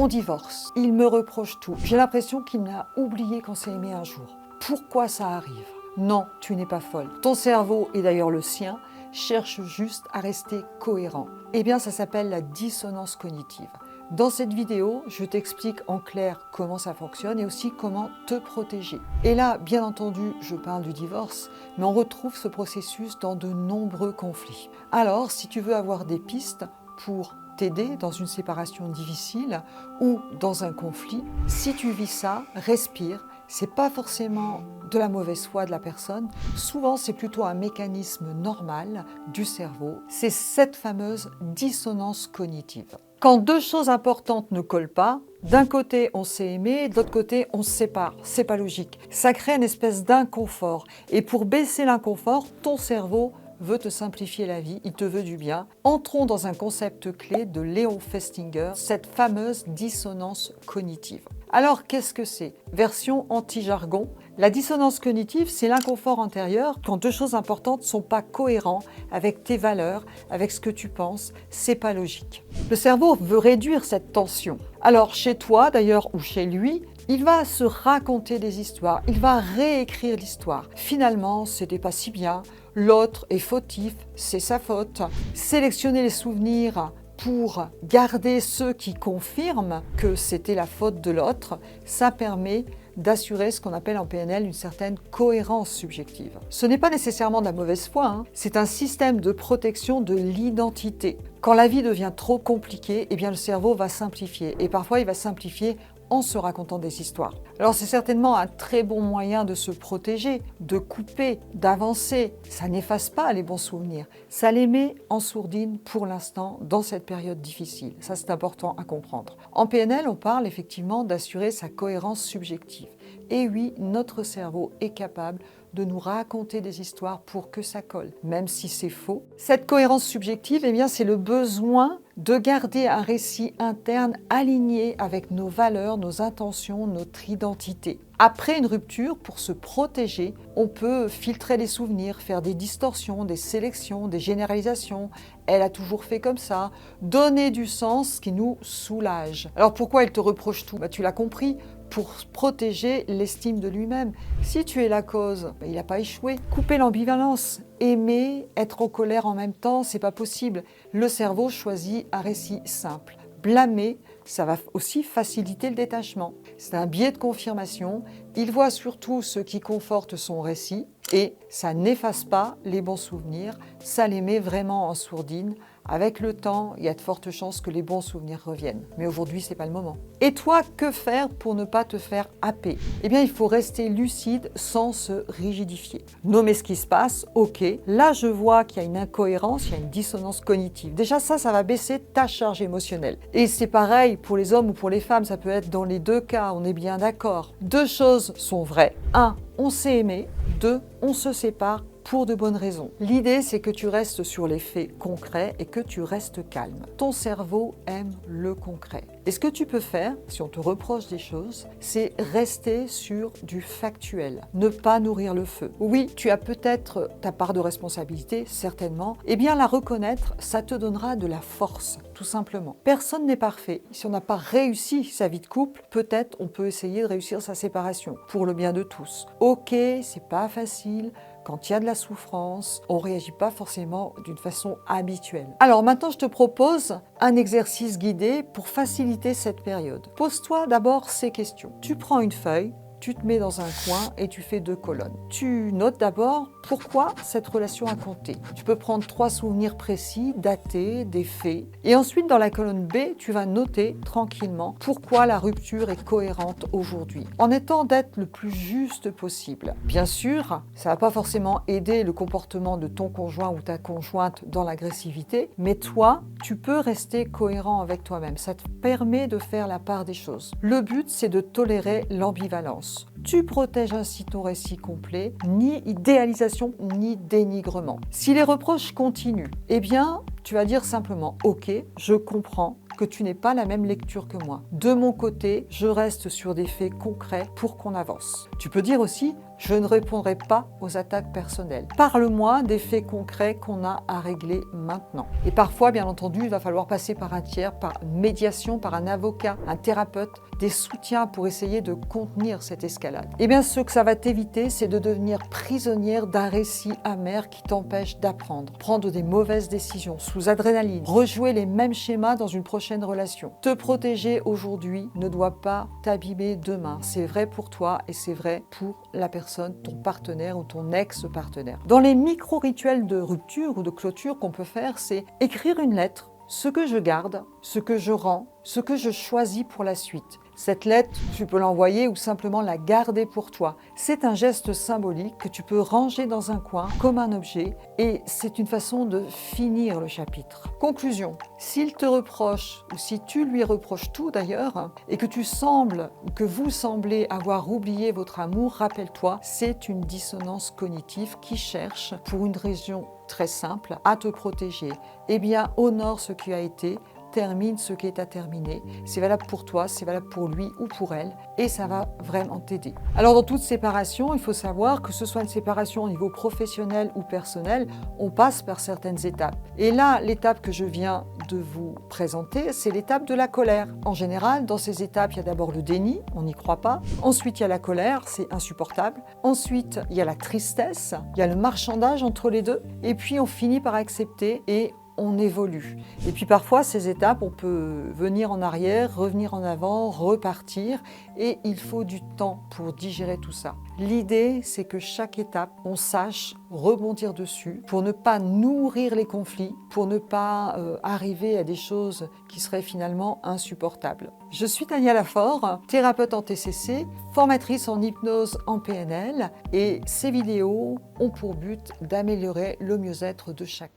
On divorce. Il me reproche tout. J'ai l'impression qu'il m'a oublié qu'on s'est aimé un jour. Pourquoi ça arrive? Non, tu n'es pas folle. Ton cerveau, et d'ailleurs le sien, cherche juste à rester cohérent. Eh bien, ça s'appelle la dissonance cognitive. Dans cette vidéo, je t'explique en clair comment ça fonctionne et aussi comment te protéger. Et là, bien entendu, je parle du divorce, mais on retrouve ce processus dans de nombreux conflits. Alors, si tu veux avoir des pistes pour t'aider dans une séparation difficile ou dans un conflit, si tu vis ça, respire. C'est pas forcément de la mauvaise foi de la personne, souvent c'est plutôt un mécanisme normal du cerveau, c'est cette fameuse dissonance cognitive. Quand deux choses importantes ne collent pas, d'un côté on s'est aimé, de l'autre côté on se sépare, c'est pas logique. Ça crée une espèce d'inconfort et pour baisser l'inconfort, ton cerveau veut te simplifier la vie, il te veut du bien. Entrons dans un concept clé de Léon Festinger, cette fameuse dissonance cognitive. Alors, qu'est-ce que c'est? Version anti-jargon. La dissonance cognitive, c'est l'inconfort antérieur quand deux choses importantes ne sont pas cohérentes avec tes valeurs, avec ce que tu penses. C'est pas logique. Le cerveau veut réduire cette tension. Alors, chez toi d'ailleurs ou chez lui, il va se raconter des histoires, il va réécrire l'histoire. Finalement, c'était pas si bien, l'autre est fautif, c'est sa faute. Sélectionner les souvenirs pour garder ceux qui confirment que c'était la faute de l'autre, ça permet d'assurer ce qu'on appelle en PNL une certaine cohérence subjective. Ce n'est pas nécessairement de la mauvaise foi, hein. C'est un système de protection de l'identité. Quand la vie devient trop compliquée, eh bien le cerveau va simplifier et parfois il va simplifier en se racontant des histoires. Alors c'est certainement un très bon moyen de se protéger, de couper, d'avancer. Ça n'efface pas les bons souvenirs, ça les met en sourdine pour l'instant dans cette période difficile. Ça c'est important à comprendre. En PNL, on parle effectivement d'assurer sa cohérence subjective. Et oui, notre cerveau est capable de nous raconter des histoires pour que ça colle, même si c'est faux. Cette cohérence subjective, eh bien, c'est le besoin de garder un récit interne aligné avec nos valeurs, nos intentions, notre identité. Après une rupture, pour se protéger, on peut filtrer les souvenirs, faire des distorsions, des sélections, des généralisations. Elle a toujours fait comme ça. Donner du sens qui nous soulage. Alors pourquoi elle te reproche tout? Tu l'as compris, pour protéger l'estime de lui-même. Si tu es la cause, il n'a pas échoué. Couper l'ambivalence. Aimer, être en colère en même temps, c'est pas possible. Le cerveau choisit un récit simple. Blâmer, ça va aussi faciliter le détachement. C'est un biais de confirmation. Il voit surtout ce qui conforte son récit et ça n'efface pas les bons souvenirs, ça les met vraiment en sourdine. Avec le temps, il y a de fortes chances que les bons souvenirs reviennent. Mais aujourd'hui, ce n'est pas le moment. Et toi, que faire pour ne pas te faire happer? Eh bien, il faut rester lucide sans se rigidifier. Nommer ce qui se passe, ok. Là, je vois qu'il y a une incohérence, il y a une dissonance cognitive. Déjà, ça va baisser ta charge émotionnelle. Et c'est pareil pour les hommes ou pour les femmes, ça peut être dans les deux cas, on est bien d'accord. Deux choses sont vraies. 1, on s'est aimé. 2, on se sépare pour de bonnes raisons. L'idée, c'est que tu restes sur les faits concrets et que tu restes calme. Ton cerveau aime le concret. Et ce que tu peux faire, si on te reproche des choses, c'est rester sur du factuel, ne pas nourrir le feu. Oui, tu as peut-être ta part de responsabilité, certainement. Eh bien, la reconnaître, ça te donnera de la force, tout simplement. Personne n'est parfait. Si on n'a pas réussi sa vie de couple, peut-être on peut essayer de réussir sa séparation, pour le bien de tous. Ok, c'est pas facile. Quand il y a de la souffrance, on ne réagit pas forcément d'une façon habituelle. Alors maintenant, je te propose un exercice guidé pour faciliter cette période. Pose-toi d'abord ces questions. Tu prends une feuille, tu te mets dans un coin et tu fais 2 colonnes. Tu notes d'abord pourquoi cette relation a compté. Tu peux prendre 3 souvenirs précis, datés, des faits. Et ensuite, dans la colonne B, tu vas noter tranquillement pourquoi la rupture est cohérente aujourd'hui, en étant d'être le plus juste possible. Bien sûr, ça ne va pas forcément aider le comportement de ton conjoint ou ta conjointe dans l'agressivité, mais toi, tu peux rester cohérent avec toi-même. Ça te permet de faire la part des choses. Le but, c'est de tolérer l'ambivalence. Tu protèges ainsi ton récit complet, ni idéalisation, ni dénigrement. Si les reproches continuent, eh bien, tu vas dire simplement « Ok, je comprends que tu n'aies pas la même lecture que moi. De mon côté, je reste sur des faits concrets pour qu'on avance. » Tu peux dire aussi « Je ne répondrai pas aux attaques personnelles. Parle-moi des faits concrets qu'on a à régler maintenant. Et parfois, bien entendu, il va falloir passer par un tiers, par une médiation, par un avocat, un thérapeute, des soutiens pour essayer de contenir cette escalade. Eh bien, ce que ça va t'éviter, c'est de devenir prisonnière d'un récit amer qui t'empêche d'apprendre, prendre des mauvaises décisions sous adrénaline, rejouer les mêmes schémas dans une prochaine relation. Te protéger aujourd'hui ne doit pas t'abîmer demain. C'est vrai pour toi et c'est vrai pour la personne, ton partenaire ou ton ex-partenaire. Dans les micro-rituels de rupture ou de clôture qu'on peut faire, c'est écrire une lettre, ce que je garde, ce que je rends, ce que je choisis pour la suite. Cette lettre, tu peux l'envoyer ou simplement la garder pour toi. C'est un geste symbolique que tu peux ranger dans un coin comme un objet et c'est une façon de finir le chapitre. Conclusion, s'il te reproche ou si tu lui reproches tout d'ailleurs et que tu sembles ou que vous semblez avoir oublié votre amour, rappelle-toi, c'est une dissonance cognitive qui cherche pour une raison très simple à te protéger. Eh bien, honore ce qui a été, termine ce qui est à terminer. C'est valable pour toi, c'est valable pour lui ou pour elle et ça va vraiment t'aider. Alors dans toute séparation, il faut savoir que ce soit une séparation au niveau professionnel ou personnel, on passe par certaines étapes. Et là, l'étape que je viens de vous présenter, c'est l'étape de la colère. En général, dans ces étapes, il y a d'abord le déni, on n'y croit pas. Ensuite, il y a la colère, c'est insupportable. Ensuite, il y a la tristesse, il y a le marchandage entre les deux. Et puis, on finit par accepter et on évolue. Et puis parfois, ces étapes, on peut venir en arrière, revenir en avant, repartir, et il faut du temps pour digérer tout ça. L'idée, c'est que chaque étape, on sache rebondir dessus pour ne pas nourrir les conflits, pour ne pas arriver à des choses qui seraient finalement insupportables. Je suis Tania Lafort, thérapeute en TCC, formatrice en hypnose en PNL, et ces vidéos ont pour but d'améliorer le mieux-être de chacun.